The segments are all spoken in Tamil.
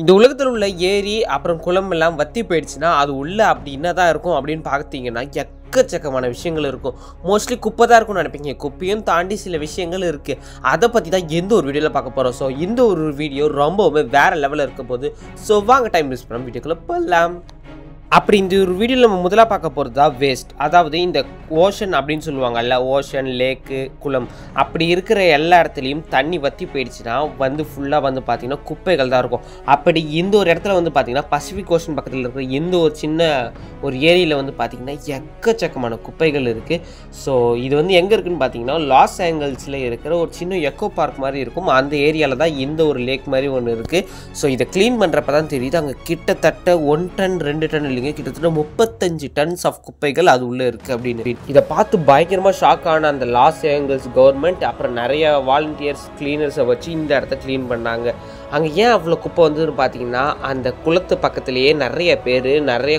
இந்த உலகத்தில் உள்ள ஏரி அப்புறம் குளம் எல்லாம் வத்தி போயிடுச்சுன்னா அது உள்ள அப்படி என்னதான் இருக்கும் அப்படின்னு பார்த்தீங்கன்னா எக்கச்சக்கமான விஷயங்கள் இருக்கும். மோஸ்ட்லி குப்பை தான் இருக்கும்னு நினைப்பீங்க. குப்பையும் தாண்டி சில விஷயங்கள் இருக்குது. அதை பற்றி தான் எந்த ஒரு வீடியோவில் பார்க்க போகிறோம். ஸோ இந்த ஒரு வீடியோ ரொம்பவுமே வேறு லெவலில் இருக்க போது. ஸோ வாங்க டைம் யூஸ் பண்ண வீடியோக்குள்ளே போகலாம். அப்படி இந்த ஒரு வீடியோவில் நம்ம முதலாக பார்க்க போகிறது தான் வேஸ்ட். அதாவது இந்த ஓஷன் அப்படின்னு சொல்லுவாங்கல்ல, ஓஷன், லேக்கு, குளம் அப்படி இருக்கிற எல்லா இடத்துலையும் தண்ணி வற்றி போயிடுச்சுன்னா ஃபுல்லாக பார்த்திங்கன்னா குப்பைகள் தான் இருக்கும். அப்படி இந்த ஒரு இடத்துல பார்த்திங்கன்னா பசிபிக் ஓஷன் பக்கத்தில் இருக்கிற இந்த ஒரு சின்ன ஒரு ஏரியில் பார்த்திங்கன்னா எக்கச்சக்கமான குப்பைகள் இருக்குது. ஸோ இது எங்கே இருக்குதுன்னு பார்த்தீங்கன்னா லாஸ் ஏஞ்சல்ஸில் இருக்கிற ஒரு சின்ன எக்கோ பார்க் மாதிரி இருக்கும். அந்த ஏரியாவில் தான் இந்த ஒரு லேக் மாதிரி ஒன்று இருக்குது. ஸோ இதை க்ளீன் பண்ணுறப்ப தான் தெரியுது அங்கே கிட்டத்தட்ட 1 டன் 2 டன் கிட்டத்தட்ட 35 டன்ஸ் ஆஃப் குப்பைகள் அது உள்ள இருக்கு அப்படின்னு. இதை பார்த்து பயங்கரமா ஷாக் ஆன அந்த லாஸ் ஏஞ்சல்ஸ் கவர்மெண்ட் அப்புறம் நிறைய வாலண்டியர்ஸ் கிளீனர்ஸை வச்சு இந்த இடத்த கிளீன் பண்ணாங்க. அங்கே ஏன் அவ்வளோ குப்பை பார்த்தீங்கன்னா அந்த குளத்து பக்கத்துலேயே நிறைய பேர் நிறைய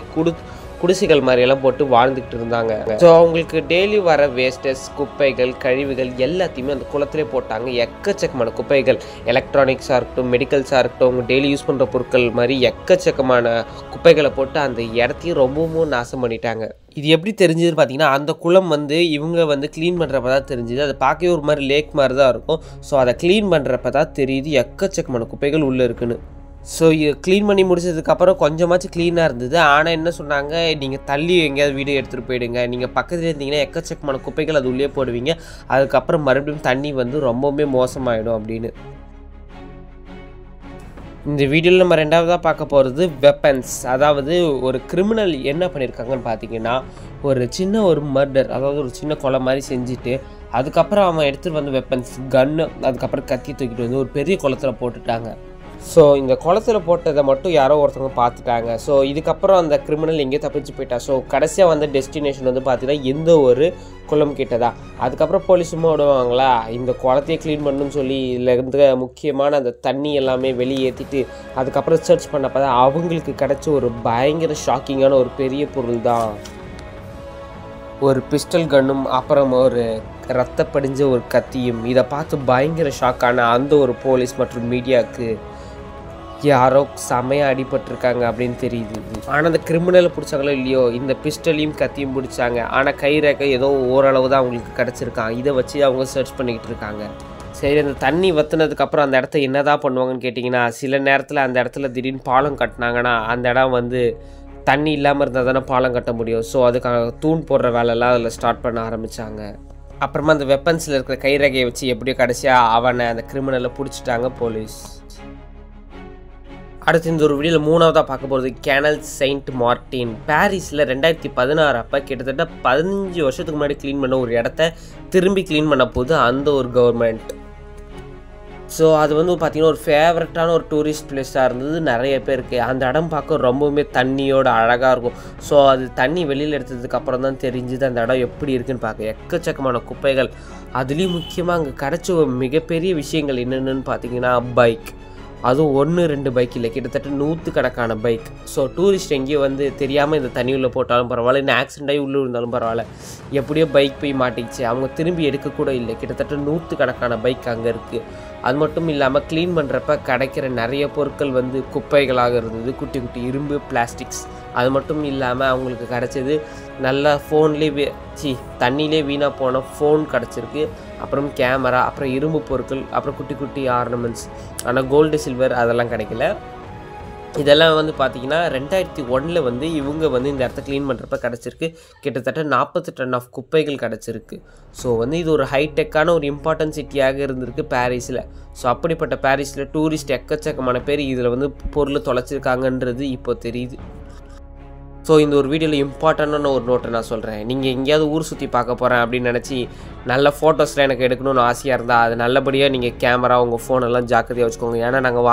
குடிசைகள் மாதிரியெல்லாம் போட்டு வாழ்ந்துக்கிட்டு இருந்தாங்க. ஸோ அவங்களுக்கு டெய்லி வர வேஸ்டஸ், குப்பைகள், கழிவுகள் எல்லாத்தையுமே அந்த குளத்திலே போட்டாங்க. எக்கச்சக்கமான குப்பைகள், எலக்ட்ரானிக்ஸாக இருக்கட்டும், மெடிக்கல்ஸாக இருக்கட்டும், அவங்க டெய்லி யூஸ் பண்ணுற பொருட்கள் மாதிரி எக்கச்சக்கமான குப்பைகளை போட்டு அந்த இடத்தையும் ரொம்பவும் நாசம் பண்ணிட்டாங்க. இது எப்படி தெரிஞ்சதுன்னு பார்த்தீங்கன்னா அந்த குளம் இவங்க க்ளீன் பண்ணுறப்ப தான் தெரிஞ்சுது. அதை பார்க்கவே ஒரு மாதிரி லேக் மாதிரி தான் இருக்கும். ஸோ அதை க்ளீன் பண்ணுறப்ப தான் தெரியுது எக்கச்சக்கமான குப்பைகள் உள்ளே இருக்குன்னு. ஸோ க்ளீன் பண்ணி முடிச்சதுக்கப்புறம் கொஞ்சமாச்சும் க்ளீனாக இருந்தது. ஆனால் என்ன சொன்னாங்க, நீங்கள் தள்ளி எங்கேயாவது வீடியோ எடுத்துகிட்டு போயிடுங்க, நீங்கள் பக்கத்தில் இருந்தீங்கன்னா எக்கச்சக்கமான குப்பைகள் அது உள்ளே போடுவீங்க, அதுக்கப்புறம் மறுபடியும் தண்ணி ரொம்பவுமே மோசமாயிடும் அப்படின்னு. இந்த வீடியோவில் நம்ம ரெண்டாவதாக பார்க்க போகிறது வெப்பன்ஸ். அதாவது ஒரு கிரிமினல் என்ன பண்ணியிருக்காங்கன்னு பார்த்தீங்கன்னா ஒரு சின்ன ஒரு மர்டர், அதாவது ஒரு சின்ன கொலை மாதிரி செஞ்சுட்டு அதுக்கப்புறம் அவன் எடுத்துகிட்டு வெப்பன்ஸ், கன்னு, அதுக்கப்புறம் கத்தி தூக்கிட்டு ஒரு பெரிய குளத்தில் போட்டுட்டாங்க. ஸோ இந்த குளத்தில் போட்டதை மட்டும் யாரோ ஒருத்தவங்க பார்த்துட்டாங்க. ஸோ இதுக்கப்புறம் அந்த கிரிமினல் எங்கேயோ தப்பிச்சு போயிட்டா. ஸோ கடைசியாக டெஸ்டினேஷன் பார்த்தீங்கன்னா எந்த ஒரு குளம் கிட்டதா. அதுக்கப்புறம் போலீஸ் சும்மா விடுவாங்களா, இந்த குளத்தையே க்ளீன் பண்ணணும்னு சொல்லி இதில் இருந்த முக்கியமான அந்த தண்ணி எல்லாமே வெளியேற்றிட்டு அதுக்கப்புறம் சர்ச் பண்ணப்போ தான் அவங்களுக்கு கிடச்ச ஒரு பயங்கர ஷாக்கிங்கான ஒரு பெரிய பொருள் தான் ஒரு பிஸ்டல் கன்னும் அப்புறம் ஒரு ரத்த படிஞ்ச ஒரு கத்தியும். இதை பார்த்து பயங்கர ஷாக்கான அந்த ஒரு போலீஸ் மற்றும் மீடியாவுக்கு யாரோ செமையாக அடிபட்டிருக்காங்க அப்படின்னு தெரியுது. ஆனால் அந்த கிரிமினலை பிடிச்சாங்களோ இல்லையோ, இந்த பிஸ்டலையும் கத்தியும் பிடிச்சாங்க. ஆனால் கை ரேகை ஏதோ ஓரளவு தான் அவங்களுக்கு கிடச்சிருக்காங்க. இதை வச்சு அவங்க சர்ச் பண்ணிக்கிட்டு இருக்காங்க. சரி, அந்த தண்ணி வற்றுனதுக்கப்புறம் அந்த இடத்த என்ன தான் பண்ணுவாங்கன்னு கேட்டிங்கன்னா, சில நேரத்தில் அந்த இடத்துல திடீர்னு பாலம் கட்டினாங்கன்னா அந்த இடம் தண்ணி இல்லாமல் இருந்தால் தானே பாலம் கட்ட முடியும். ஸோ அதுக்காக தூண் போடுற வேலையெல்லாம் அதில் ஸ்டார்ட் பண்ண ஆரம்பித்தாங்க. அப்புறமா அந்த வெப்பன்ஸில் இருக்கிற கைரேகையை வச்சு எப்படியோ கடைசியாக அவனை அந்த கிரிமினலை பிடிச்சிட்டாங்க போலீஸ். அடுத்து இந்த ஒரு வீடியோவில் மூணாவதாக பார்க்க போகிறது கேனல் செயின்ட் மார்ட்டின். பாரிஸில் 2016 அப்போ கிட்டத்தட்ட 15 வருஷத்துக்கு முன்னாடி க்ளீன் பண்ண ஒரு இடத்த திரும்பி க்ளீன் பண்ண போது அந்த ஒரு கவர்மெண்ட். ஸோ அது பார்த்திங்கன்னா ஒரு ஃபேவரட்டான ஒரு டூரிஸ்ட் பிளேஸாக இருந்தது நிறைய பேருக்கு. அந்த இடம் பார்க்க ரொம்பவுமே தண்ணியோட அழகாக இருக்கும். ஸோ அது தண்ணி வெளியில் எடுத்ததுக்கப்புறம் தான் தெரிஞ்சுது அந்த இடம் எப்படி இருக்குன்னு பார்க்க. எக்கச்சக்கமான குப்பைகள், அதுலேயும் முக்கியமாக அங்கே கிடச்ச மிகப்பெரிய விஷயங்கள் என்னென்னு பார்த்தீங்கன்னா பைக். அதுவும் 1-2 பைக் இல்லை, கிட்டத்தட்ட 100 கணக்கான பைக். ஸோ டூரிஸ்ட் எங்கேயோ தெரியாமல் இந்த தண்ணி உள்ளே போட்டாலும் பரவாயில்ல, இன்னும் ஆக்சிடென்ட் ஆகி உள்ளே இருந்தாலும் பரவாயில்ல, எப்படியோ பைக் போய் மாட்டிக்கிச்சு. அவங்க திரும்பி எடுக்கக்கூட இல்லை. கிட்டத்தட்ட 100 கணக்கான பைக் அங்கே இருக்குது. அது மட்டும் இல்லாமல் க்ளீன் பண்ணுறப்ப கிடைக்கிற நிறைய பொருட்கள் குப்பைகளாக இருந்தது. குட்டி குட்டி இரும்பு, பிளாஸ்டிக்ஸ். அது மட்டும் இல்லாமல் அவங்களுக்கு கிடச்சது நல்லா தண்ணியிலே வீணாக போன ஃபோன் கிடச்சிருக்கு, அப்புறம் கேமரா, அப்புறம் இரும்பு பொருட்கள், அப்புறம் குட்டி குட்டி ஆர்னமெண்ட்ஸ். ஆனால் கோல்டு, சில்வர் அதெல்லாம் கிடைக்கல. இதெல்லாம் பார்த்தீங்கன்னா 2001 இவங்க இந்த இடத்த க்ளீன் பண்ணுறப்ப கிடச்சிருக்கு கிட்டத்தட்ட 40 டன் ஆஃப் குப்பைகள் கிடச்சிருக்கு. ஸோ இது ஒரு ஹைடெக்கான ஒரு இம்பார்ட்டன்ட் சிட்டியாக இருந்திருக்கு பாரிஸில். ஸோ அப்படிப்பட்ட பாரிஸில் டூரிஸ்ட் எக்கச்சக்கமான பேர் இதில் பொருள் தொலைச்சிருக்காங்கன்றது இப்போ தெரியுது. ஸோ இந்த ஒரு வீடியோவில் இம்பார்ட்டண்டான ஒரு நோட்டை நான் சொல்கிறேன். நீங்கள் எங்கேயாவது ஊர் சுற்றி பார்க்க போகிறேன் அப்படின்னு நினச்சி நல்ல ஃபோட்டோஸ்லாம் எனக்கு எடுக்கணும்னு ஆசையாக இருந்தால் அது நல்லபடியாக நீங்கள் கேமரா, உங்கள் ஃபோனெல்லாம் ஜாக்கிரதையாக வச்சுக்கோங்க. ஏன்னா நம்ம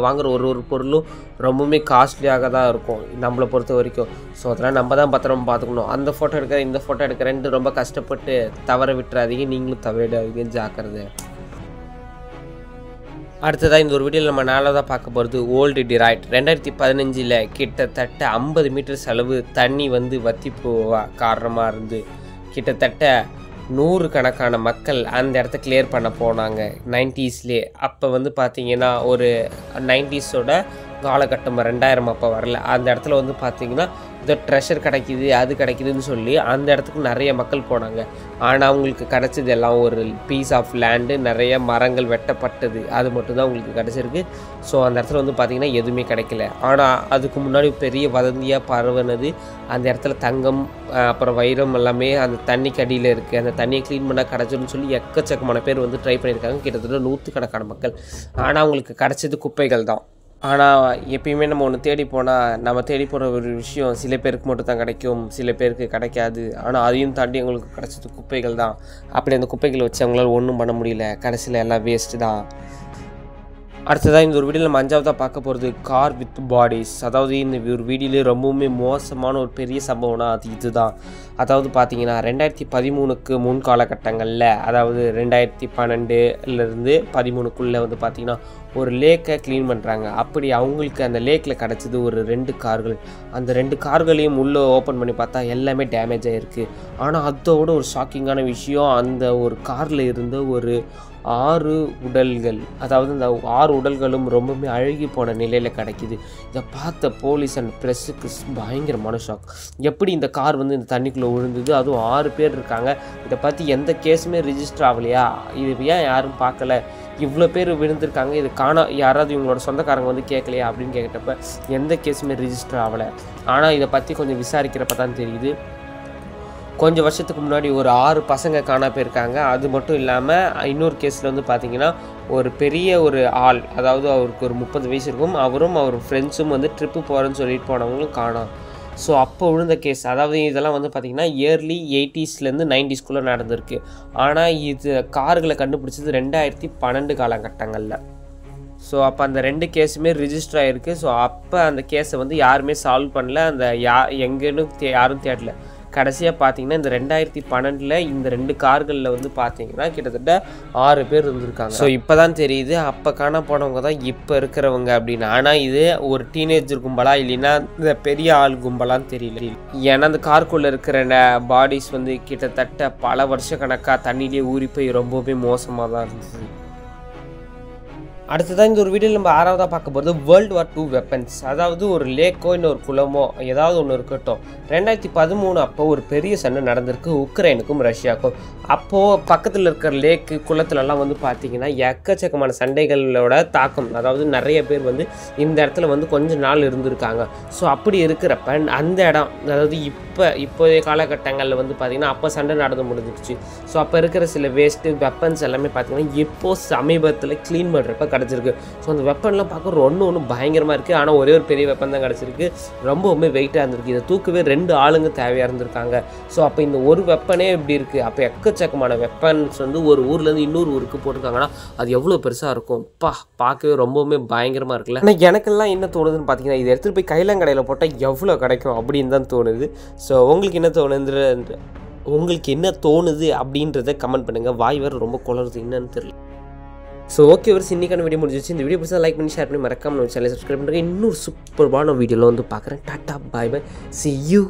வாங்குகிற ஒரு பொருளும் ரொம்பவுமே காஸ்ட்லியாக தான் இருக்கும் நம்மளை பொறுத்த வரைக்கும். ஸோ அதெல்லாம் நம்ம தான் பத்திரமா பார்த்துக்கணும். அந்த ஃபோட்டோ எடுக்கிறேன், இந்த ஃபோட்டோ எடுக்கிறேன்ட்டு ரொம்ப கஷ்டப்பட்டு தவற விட்டுறாதீங்க. நீங்களும் தவறிடாதீங்க, ஜாக்கிரதை. அடுத்ததாக இந்த ஒரு வீடியோவில் நம்ம நாளாக பார்க்க போகிறது ஓல்டு டிராய்ட். 2015 கிட்டத்தட்ட 50 மீட்டர் அளவு தண்ணி வற்றி போவா காரணமாக இருந்து கிட்டத்தட்ட நூறுக்கணக்கான மக்கள் அந்த இடத்த கிளியர் பண்ண போனாங்க 90ஸ்லேயே. அப்போ வந்து பார்த்திங்கன்னா ஒரு 90ஸோட காலகட்டம் 2000 அப்போ வரல. அந்த இடத்துல வந்து பார்த்திங்கன்னா இந்த ட்ரெஷர் கிடைக்கிது அது கிடைக்குதுன்னு சொல்லி அந்த இடத்துக்கு நிறைய மக்கள் போனாங்க. ஆனால் அவங்களுக்கு கிடச்சது எல்லாம் ஒரு பீஸ் ஆஃப் லேண்டு, நிறைய மரங்கள் வெட்டப்பட்டது, அது மட்டும்தான் அவங்களுக்கு கிடச்சிருக்கு. ஸோ அந்த இடத்துல வந்து பார்த்திங்கன்னா எதுவுமே கிடைக்கல. ஆனால் அதுக்கு முன்னாடி பெரிய வதந்தியாக பரவுனது அந்த இடத்துல தங்கம் அப்புறம் வைரம் எல்லாமே அந்த தண்ணிக்கு அடியில் இருக்குது, அந்த தண்ணியை க்ளீன் பண்ணால் கிடச்சிருன்னு சொல்லி எக்கச்சக்கமான பேர் வந்து ட்ரை பண்ணியிருக்காங்க, கிட்டத்தட்ட 100கணக்கான மக்கள். ஆனால் அவங்களுக்கு கிடச்சது குப்பைகள் தான். ஆனால் எப்பயுமே நம்ம ஒன்று தேடி போனால் நம்ம தேடி போகிற ஒரு விஷயம் சில பேருக்கு மட்டும் தான் கிடைக்கும், சில பேருக்கு கிடைக்காது. ஆனால் அதையும் தாண்டி அவங்களுக்கு கிடச்சது குப்பைகள் தான். அப்படி அந்த குப்பைகளை வச்சு அவங்களால ஒன்றும் பண்ண முடியல, கடைசியில் எல்லாம் வேஸ்ட்டு தான். அடுத்ததாக இந்த ஒரு வீடியோவில் நம்ம 5ஆவதாக பார்க்க போகிறது கார் வித் பாடிஸ். அதாவது இந்த ஒரு வீடியோலேயே ரொம்பவுமே மோசமான ஒரு பெரிய சம்பவம்னா அது இதுதான். அதாவது பார்த்தீங்கன்னா 2013க்கு முன் காலகட்டங்களில், அதாவது 2012லேருந்து 13க்குள்ளே வந்து பார்த்திங்கன்னா ஒரு லேக்கை க்ளீன் பண்ணுறாங்க. அப்படி அவங்களுக்கு அந்த லேக்கில் கிடச்சிது ஒரு 2 கார்கள். அந்த 2 கார்களையும் உள்ளே ஓப்பன் பண்ணி பார்த்தா எல்லாமே டேமேஜ் ஆகிருக்கு. ஆனால் அதோட ஒரு ஷாக்கிங்கான விஷயம், அந்த ஒரு காரில் இருந்த ஒரு 6 உடல்கள், அதாவது இந்த 6 உடல்களும் ரொம்பவுமே அழுகி போன நிலையில் கிடைக்கிது. இதை பார்த்த போலீஸ் அண்ட் ப்ரெஸ்ஸுக்கு பயங்கரமான ஷாக். எப்படி இந்த கார் வந்து இந்த தண்ணிக்குள்ளே விழுந்தது, அதுவும் 6 பேர் இருக்காங்க, இதை பற்றி எந்த கேஸுமே ரிஜிஸ்டர் ஆகலையா, இது ஏன் யாரும் பார்க்கல, இவ்வளோ பேர் விழுந்திருக்காங்க, இது யாராவது இவங்களோட சொந்தக்காரங்க வந்து கேட்கலையா அப்படின்னு கேட்டப்ப எந்த கேஸுமே ரிஜிஸ்டர் ஆகலை. ஆனால் இதை பற்றி கொஞ்சம் விசாரிக்கிறப்ப தான் தெரியுது, கொஞ்சம் வருஷத்துக்கு முன்னாடி ஒரு 6 பசங்க காணா போயிருக்காங்க. அது மட்டும் இல்லாமல் இன்னொரு கேஸில் வந்து பார்த்திங்கன்னா ஒரு பெரிய ஒரு ஆள், அதாவது அவருக்கு ஒரு 30 வயசு இருக்கும், அவரும் அவர் ஃப்ரெண்ட்ஸும் வந்து ட்ரிப்பு போகிறேன்னு சொல்லிட்டு போனவங்களும் காணோம். ஸோ அப்போ விழுந்த கேஸ், அதாவது இதெல்லாம் வந்து பார்த்திங்கன்னா இயர்லி 80ஸ்லேருந்து 90ஸ்குள்ளே நடந்திருக்கு. ஆனால் இது கார்களை கண்டுபிடிச்சது 2012 காலகட்டங்களில். ஸோ அப்போ அந்த 2 கேஸுமே ரிஜிஸ்டர் ஆகிருக்கு. ஸோ அப்போ அந்த கேஸை வந்து யாருமே சால்வ் பண்ணல, அந்த எங்கேன்னு யாரும் தேடல. கடைசியாக பார்த்தீங்கன்னா இந்த 2012 இந்த 2 கார்களில் வந்து பார்த்தீங்கன்னா கிட்டத்தட்ட 6 பேர் இருந்திருக்காங்க. ஸோ இப்போ தான் தெரியுது அப்போ காண போனவங்க தான் இப்போ இருக்கிறவங்க அப்படின்னு. ஆனால் இது ஒரு டீனேஜர் கும்பலா இல்லைன்னா இந்த பெரிய ஆள் கும்பலான்னு தெரியல. ஏன்னா அந்த காருக்குள்ளே இருக்கிற பாடிஸ் வந்து கிட்டத்தட்ட பல வருஷ கணக்காக தண்ணியிலே ஊறி போய் ரொம்பவே மோசமாக தான் இருந்துச்சு. அடுத்ததான் இந்த ஒரு வீடியோவில் நம்ம 6ஆவதாக பார்க்க போகிறது World War II வெப்பன்ஸ். அதாவது ஒரு லேக்கோ இன்னும் ஒரு குளமோ ஏதாவது ஒன்று இருக்கட்டும். 2013 அப்போ ஒரு பெரிய சண்டை நடந்திருக்கு உக்ரைனுக்கும் ரஷ்யாவுக்கும். அப்போது பக்கத்தில் இருக்கிற லேக்கு குளத்துலலாம் வந்து பார்த்திங்கன்னா எக்கச்சக்கமான சண்டைகளோட தாக்கம், அதாவது நிறைய பேர் வந்து இந்த இடத்துல வந்து கொஞ்ச நாள் இருந்திருக்காங்க. ஸோ அப்படி இருக்கிறப்ப அந்த இடம், அதாவது இப்போதைய காலகட்டங்களில் வந்து பார்த்திங்கன்னா அப்போ சண்டை நடந்து முடிஞ்சிடுச்சு. ஸோ அப்போ இருக்கிற சில வேஸ்ட்டு வெப்பன்ஸ் எல்லாமே பார்த்திங்கன்னா இப்போது சமீபத்தில் க்ளீன் பண்ணுறப்ப கிடச்சிருக்கு. ஸோ அந்த வெப்பன்லாம் பார்க்க ஒன்று பயங்கரமாக இருக்குது. ஆனால் ஒரே ஒரு பெரிய வெப்பன் தான் கிடச்சிருக்கு, ரொம்பவுமே வெயிட்டாக இருந்திருக்கு. இதை தூக்கவே 2 ஆளுங்க தேவையாக இருந்திருக்காங்க. ஸோ அப்போ இந்த ஒரு வெப்பனே இப்படி இருக்குது. அப்போ எக்கச்சக்கமான வெப்பன்ஸ் வந்து ஒரு ஊர்லேருந்து இன்னொரு ஊருக்கு போட்டிருக்காங்கன்னா அது எவ்வளோ பெருசாக இருக்கும், பார்க்கவே ரொம்பவுமே பயங்கரமாக இருக்குல்ல. ஆனால் எனக்கெல்லாம் என்ன தோணுதுன்னு பார்த்தீங்கன்னா இதை எடுத்துகிட்டு போய் கைலங்கடையில் போட்டால் எவ்வளோ கிடைக்கும் அப்படின்னு தான் தோணுது. ஸோ உங்களுக்கு என்ன தோணுது அப்படின்றத கமெண்ட் பண்ணுங்கள். வாய் வேறு ரொம்ப குளருது, என்னன்னு தெரியல. ஸோ ஓகே, ஒரு இன்னைக்கான வீடியோ முடிஞ்சிச்சு. இந்த வீடியோ பிடிச்சா லைக் பண்ணி ஷேர் பண்ணி மறக்காம நம்ம சேனலை சப்ஸ்கிரைப் பண்ணுறேன். இன்னொரு சூப்பர்பான வீடியோவில் வந்து பார்க்குறேன். Tata, bye bye, see you.